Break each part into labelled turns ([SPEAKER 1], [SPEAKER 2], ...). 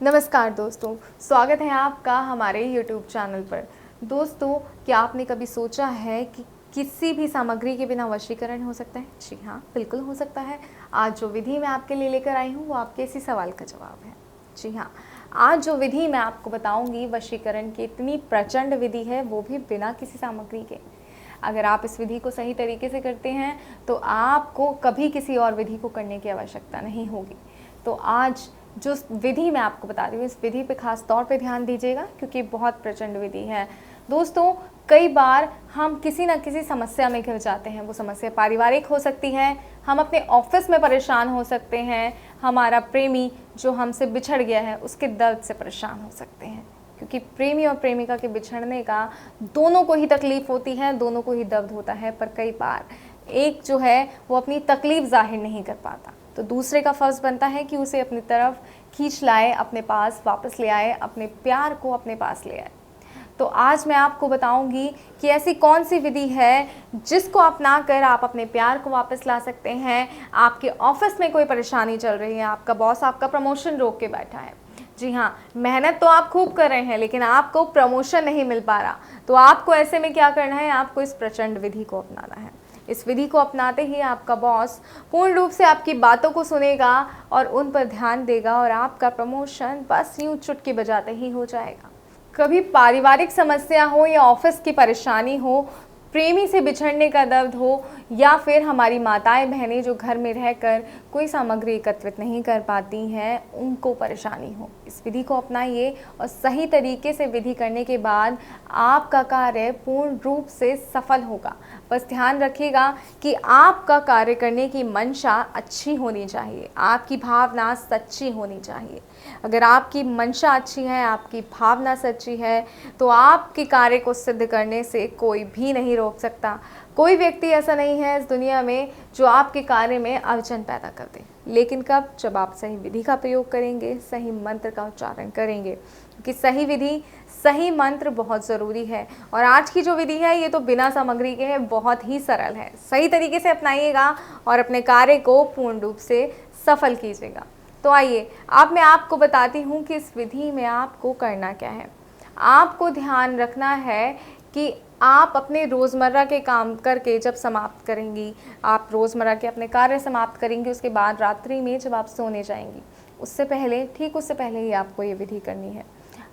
[SPEAKER 1] नमस्कार दोस्तों, स्वागत है आपका हमारे YouTube चैनल पर। दोस्तों, क्या आपने कभी सोचा है कि किसी भी सामग्री के बिना वशीकरण हो सकता है? जी हाँ, बिल्कुल हो सकता है। आज जो विधि मैं आपके लिए लेकर आई हूँ वो आपके इसी सवाल का जवाब है। जी हाँ, आज जो विधि मैं आपको बताऊँगी वशीकरण की इतनी प्रचंड विधि है, वो भी बिना किसी सामग्री के। अगर आप इस विधि को सही तरीके से करते हैं तो आपको कभी किसी और विधि को करने की आवश्यकता नहीं होगी। तो आज जो विधि मैं आपको बता रही हूँ, इस विधि पे खास तौर पे ध्यान दीजिएगा क्योंकि बहुत प्रचंड विधि है। दोस्तों, कई बार हम किसी न किसी समस्या में घिर जाते हैं। वो समस्या पारिवारिक हो सकती है, हम अपने ऑफिस में परेशान हो सकते हैं, हमारा प्रेमी जो हमसे बिछड़ गया है उसके दर्द से परेशान हो सकते हैं। क्योंकि प्रेमी और प्रेमिका के बिछड़ने का दोनों को ही तकलीफ होती है, दोनों को ही दर्द होता है, पर कई बार एक जो है वो अपनी तकलीफ जाहिर नहीं कर पाता, तो दूसरे का फ़र्ज़ बनता है कि उसे अपनी तरफ खींच लाए, अपने पास वापस ले आए, अपने प्यार को अपने पास ले आए। तो आज मैं आपको बताऊंगी कि ऐसी कौन सी विधि है जिसको अपना कर आप अपने प्यार को वापस ला सकते हैं। आपके ऑफिस में कोई परेशानी चल रही है, आपका बॉस आपका प्रमोशन रोक के बैठा है। जी हाँ, मेहनत तो आप खूब कर रहे हैं लेकिन आपको प्रमोशन नहीं मिल पा रहा, तो आपको ऐसे में क्या करना है, आपको इस प्रचंड विधि को अपनाना है। इस विधि को अपनाते ही आपका बॉस पूर्ण रूप से आपकी बातों को सुनेगा और उन पर ध्यान देगा और आपका प्रमोशन बस यूं चुटकी बजाते ही हो जाएगा। कभी पारिवारिक समस्या हो या ऑफिस की परेशानी हो, प्रेमी से बिछड़ने का दर्द हो, या फिर हमारी माताएं बहनें जो घर में रहकर कोई सामग्री एकत्रित नहीं कर पाती हैं, उनको परेशानी हो, इस विधि को अपनाइए और सही तरीके से विधि करने के बाद आपका कार्य पूर्ण रूप से सफल होगा। बस ध्यान रखिएगा कि आपका कार्य करने की मंशा अच्छी होनी चाहिए, आपकी भावना सच्ची होनी चाहिए। अगर आपकी मंशा अच्छी है, आपकी भावना सच्ची है, तो आपके कार्य को सिद्ध करने से कोई भी नहीं रोक सकता। कोई व्यक्ति ऐसा नहीं है इस दुनिया में जो आपके कार्य में अड़चन पैदा कर दे, लेकिन कब? जब आप सही विधि का प्रयोग करेंगे, सही मंत्र का उच्चारण करेंगे, क्योंकि सही विधि सही मंत्र बहुत ज़रूरी है। और आज की जो विधि है ये तो बिना सामग्री के है, बहुत ही सरल है। सही तरीके से अपनाइएगा और अपने कार्य को पूर्ण रूप से सफल कीजिएगा। तो आइए अब मैं आपको बताती हूँ कि इस विधि में आपको करना क्या है। आपको ध्यान रखना है कि आप अपने रोज़मर्रा के काम करके जब समाप्त करेंगी, आप रोज़मर्रा के अपने कार्य समाप्त करेंगी, उसके बाद रात्रि में जब आप सोने जाएंगी, उससे पहले, ठीक उससे पहले ही आपको ये विधि करनी है।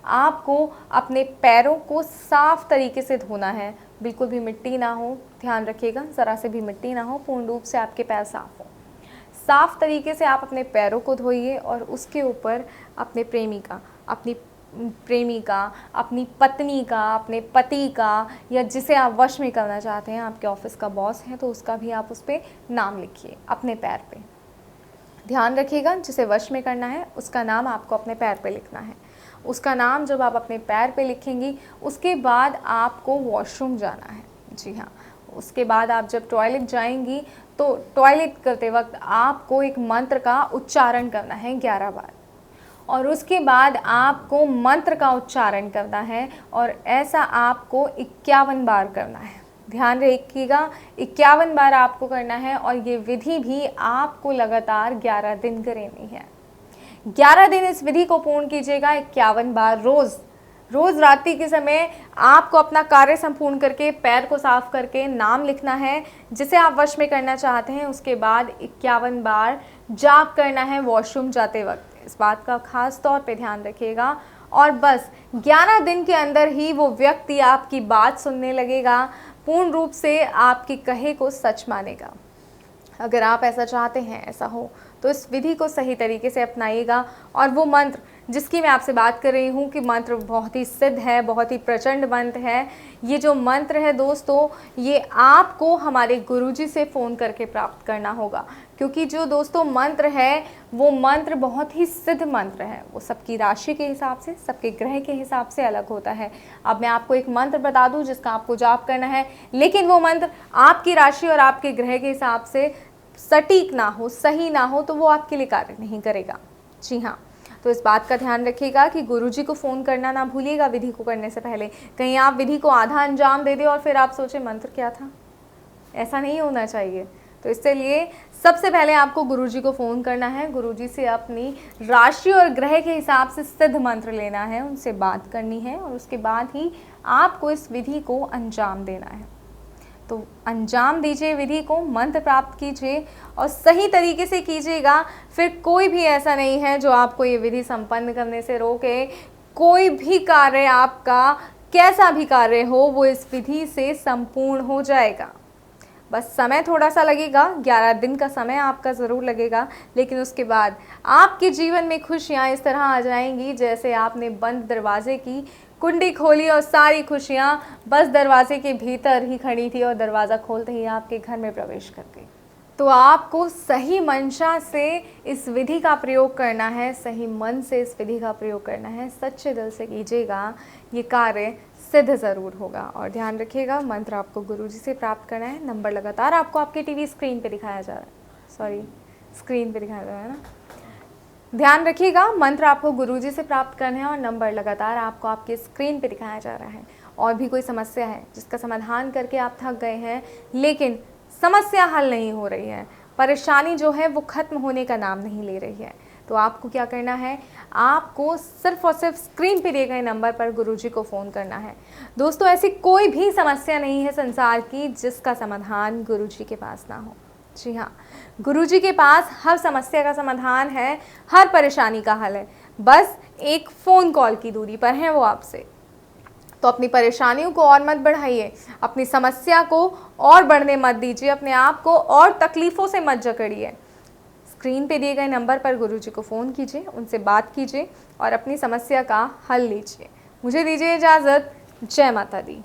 [SPEAKER 1] आपको अपने पैरों को साफ तरीके से धोना है, बिल्कुल भी मिट्टी ना हो, ध्यान रखिएगा, ज़रा से भी मिट्टी ना हो, पूर्ण रूप से आपके पैर साफ हो। साफ तरीके से आप अपने पैरों को धोइए और उसके ऊपर अपने प्रेमी का, अपनी प्रेमी का, अपनी पत्नी का, अपने पति का, या जिसे आप वश में करना चाहते हैं, आपके ऑफिस का बॉस है तो उसका भी आप उस पर नाम लिखिए अपने पैर पे। ध्यान रखिएगा, जिसे वश में करना है उसका नाम आपको अपने पैर पे लिखना है। उसका नाम जब आप अपने पैर पे लिखेंगी, उसके बाद आपको वॉशरूम जाना है। जी हाँ, उसके बाद आप जब टॉयलेट जाएंगी तो टॉयलेट करते वक्त आपको एक मंत्र का उच्चारण करना है 11 बार, और उसके बाद आपको मंत्र का उच्चारण करना है और ऐसा आपको 51 बार करना है। ध्यान रखिएगा, 51 बार आपको करना है और ये विधि भी आपको लगातार 11 दिन करनी है। 11 दिन इस विधि को पूर्ण कीजिएगा, 51 बार रोज़ रात्रि के समय आपको अपना कार्य संपूर्ण करके, पैर को साफ करके नाम लिखना है जिसे आप वश में करना चाहते हैं। उसके बाद 51 बार जाप करना है वॉशरूम जाते वक्त। इस बात का खास तौर पे ध्यान रखिएगा और बस 11 दिन के अंदर ही वो व्यक्ति आपकी बात सुनने लगेगा, पूर्ण रूप से आपकी कहे को सच मानेगा। अगर आप ऐसा चाहते हैं, ऐसा हो, तो इस विधि को सही तरीके से अपनाइएगा और वो मंत्र जिसकी मैं आपसे बात कर रही हूँ कि मंत्र बहुत ही सिद्ध है, बहुत ही प्रचंड मंत्र है। ये जो मंत्र है दोस्तों, ये आपको हमारे गुरुजी से फ़ोन करके प्राप्त करना होगा, क्योंकि जो दोस्तों मंत्र है वो मंत्र बहुत ही सिद्ध मंत्र है। वो सबकी राशि के हिसाब से, सबके ग्रह के हिसाब से अलग होता है। अब मैं आपको एक मंत्र बता दूं जिसका आपको जाप करना है, लेकिन वो मंत्र आपकी राशि और आपके ग्रह के हिसाब से सटीक ना हो, सही ना हो, तो वो आपके लिए कार्य नहीं करेगा। जी हाँ, तो इस बात का ध्यान रखिएगा कि गुरुजी को फ़ोन करना ना भूलिएगा विधि को करने से पहले। कहीं आप विधि को आधा अंजाम दे दें और फिर आप सोचें मंत्र क्या था, ऐसा नहीं होना चाहिए। तो इसलिए सबसे पहले आपको गुरुजी को फ़ोन करना है, गुरुजी से अपनी राशि और ग्रह के हिसाब से सिद्ध मंत्र लेना है, उनसे बात करनी है और उसके बाद ही आपको इस विधि को अंजाम देना है। तो अंजाम दीजिए विधि को, मंत्र प्राप्त कीजिए और सही तरीके से कीजिएगा। फिर कोई भी ऐसा नहीं है जो आपको ये विधि संपन्न करने से रोके। कोई भी कार्य आपका, कैसा भी कार्य हो, वो इस विधि से संपूर्ण हो जाएगा। बस समय थोड़ा सा लगेगा, 11 दिन का समय आपका ज़रूर लगेगा, लेकिन उसके बाद आपके जीवन में खुशियाँ इस तरह आ जाएंगी जैसे आपने बंद दरवाजे की कुंडी खोली और सारी खुशियाँ बस दरवाजे के भीतर ही खड़ी थी और दरवाज़ा खोलते ही आपके घर में प्रवेश कर गई। तो आपको सही मंशा से इस विधि का प्रयोग करना है, सही मन से इस विधि का प्रयोग करना है। सच्चे दिल से कीजिएगा, ये कार्य सिद्ध ज़रूर होगा। और ध्यान रखिएगा, मंत्र आपको गुरुजी से प्राप्त करना है। नंबर लगातार आपको आपके टीवी स्क्रीन पे दिखाया जा रहा है, स्क्रीन पे दिखाया जा रहा है ना। ध्यान रखिएगा, मंत्र आपको गुरुजी से प्राप्त करना है और नंबर लगातार आपको आपके स्क्रीन पे दिखाया जा रहा है। और भी कोई समस्या है जिसका समाधान करके आप थक गए हैं, लेकिन समस्या हल नहीं हो रही है, परेशानी जो है वो ख़त्म होने का नाम नहीं ले रही है, तो आपको क्या करना है, आपको सिर्फ और सिर्फ स्क्रीन पे दिए गए नंबर पर गुरुजी को फ़ोन करना है। दोस्तों, ऐसी कोई भी समस्या नहीं है संसार की जिसका समाधान गुरुजी के पास ना हो। जी हाँ, गुरुजी के पास हर समस्या का समाधान है, हर परेशानी का हल है, बस एक फ़ोन कॉल की दूरी पर है वो आपसे। तो अपनी परेशानियों को और मत बढ़ाइए, अपनी समस्या को और बढ़ने मत दीजिए, अपने आप को और तकलीफ़ों से मत जकड़िए। स्क्रीन पे दिए गए नंबर पर गुरुजी को फ़ोन कीजिए, उनसे बात कीजिए और अपनी समस्या का हल लीजिए। मुझे दीजिए इजाज़त। जय माता दी।